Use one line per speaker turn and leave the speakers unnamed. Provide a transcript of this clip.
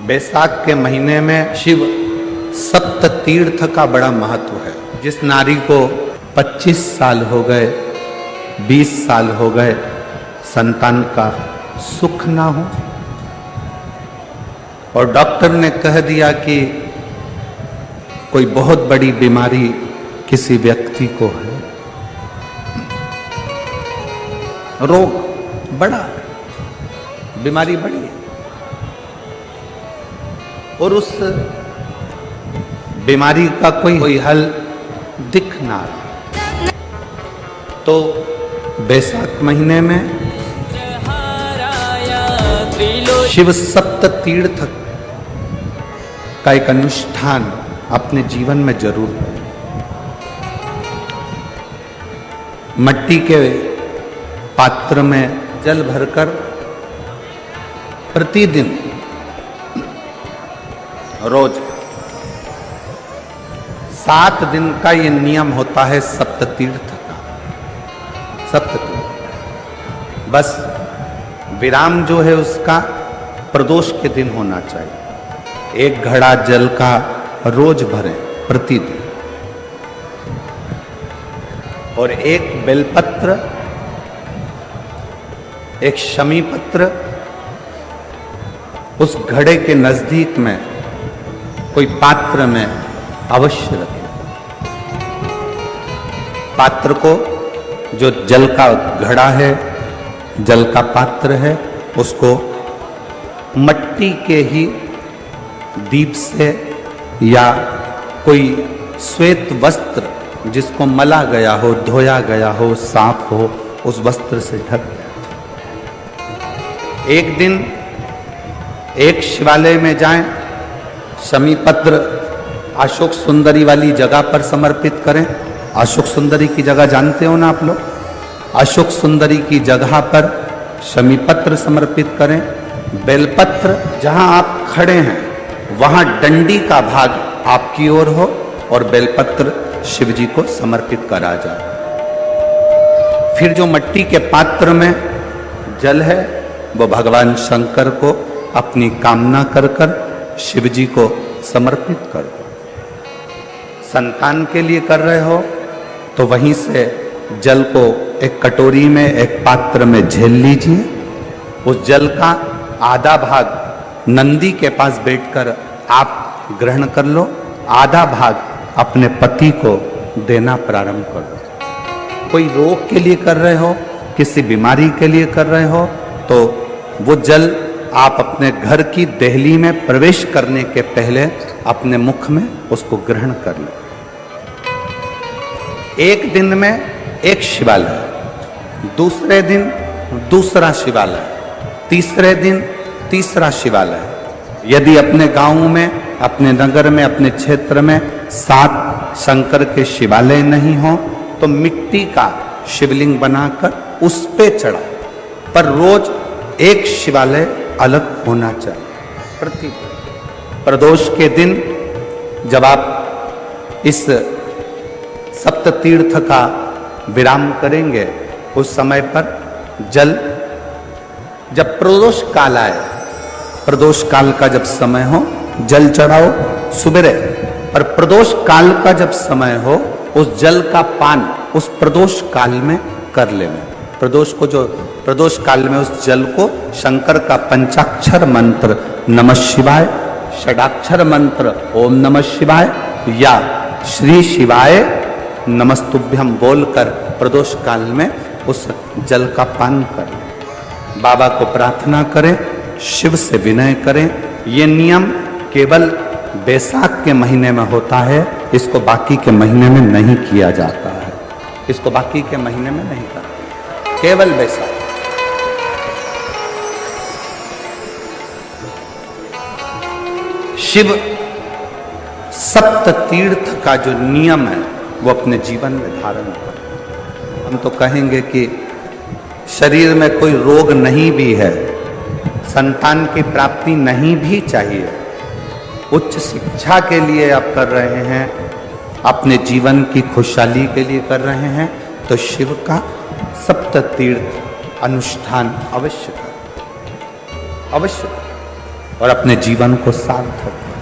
बैसाख के महीने में शिव सप्त तीर्थ का बड़ा महत्व है। जिस नारी को 25 साल हो गए, 20 साल हो गए, संतान का सुख ना हो और डॉक्टर ने कह दिया कि कोई बहुत बड़ी बीमारी किसी व्यक्ति को है, रोग बड़ा, बीमारी बड़ी है और उस बीमारी का कोई हल दिख ना रहा, तो बैसाख महीने में शिव सप्त तीर्थ का एक अनुष्ठान अपने जीवन में जरूर करें। मट्टी के पात्र में जल भरकर प्रतिदिन रोज 7 दिन का ये नियम होता है सप्त तीर्थ का। सप्त तीर्थ बस विराम जो है उसका प्रदोष के दिन होना चाहिए। 1 घड़ा जल का रोज भरें प्रतिदिन और 1 बेलपत्र, 1 शमी पत्र उस घड़े के नजदीक में कोई पात्र में अवश्य रखें। पात्र को, जो जल का घड़ा है, जल का पात्र है, उसको मट्टी के ही दीप से या कोई श्वेत वस्त्र जिसको मला गया हो, धोया गया हो, साफ हो, उस वस्त्र से ढक दें। एक दिन एक शिवालय में जाएं, शमी पत्र अशोक सुंदरी वाली जगह पर समर्पित करें। अशोक सुंदरी की जगह जानते हो ना आप लोग? अशोक सुंदरी की जगह पर शमी पत्र समर्पित करें। बेलपत्र जहां आप खड़े हैं वहां डंडी का भाग आपकी ओर हो और बेलपत्र शिव जी को समर्पित करा जाए। फिर जो मट्टी के पात्र में जल है वो भगवान शंकर को अपनी कामना कर कर शिव जी को समर्पित कर दो। संतान के लिए कर रहे हो तो वहीं से जल को एक कटोरी में, एक पात्र में झेल लीजिए। उस जल का आधा भाग नंदी के पास बैठकर आप ग्रहण कर लो, आधा भाग अपने पति को देना प्रारंभ कर दो। कोई रोग के लिए कर रहे हो, किसी बीमारी के लिए कर रहे हो, तो वो जल आप अपने घर की देहली में प्रवेश करने के पहले अपने मुख में उसको ग्रहण कर लो। एक दिन में एक शिवालय, दूसरे दिन दूसरा शिवालय, तीसरे दिन तीसरा शिवालय। यदि अपने गांव में, अपने नगर में, अपने क्षेत्र में 7 शंकर के शिवालय नहीं हो तो मिट्टी का शिवलिंग बनाकर उस पे चढ़ा, पर रोज एक शिवालय अलग होना चाहिए। प्रतिदिन प्रदोष के दिन जब आप इस सप्त तीर्थ का विराम करेंगे, उस समय पर जल, जब प्रदोष काल आए, प्रदोष काल का जब समय हो जल चढ़ाओ सुबह, और प्रदोष काल का जब समय हो उस जल का पान उस प्रदोष काल में कर लेना। प्रदोष को, जो प्रदोष काल में उस जल को शंकर का पंचाक्षर मंत्र नमः शिवाय, षडाक्षर मंत्र ओम नमः शिवाय या श्री शिवाय नमस्तुभ्यम बोलकर प्रदोष काल में उस जल का पान करें। बाबा को प्रार्थना करें, शिव से विनय करें। ये नियम केवल बैसाख के महीने में होता है, इसको बाकी के महीने में नहीं किया जाता है। इसको बाकी के महीने में नहीं करते, केवल बैसाख। शिव सप्त तीर्थ का जो नियम है वो अपने जीवन में धारण करें। हम तो कहेंगे कि शरीर में कोई रोग नहीं भी है, संतान की प्राप्ति नहीं भी चाहिए, उच्च शिक्षा के लिए आप कर रहे हैं, अपने जीवन की खुशहाली के लिए कर रहे हैं, तो शिव का सप्त तीर्थ अनुष्ठान अवश्य करें, अवश्य। और अपने जीवन को सार्थक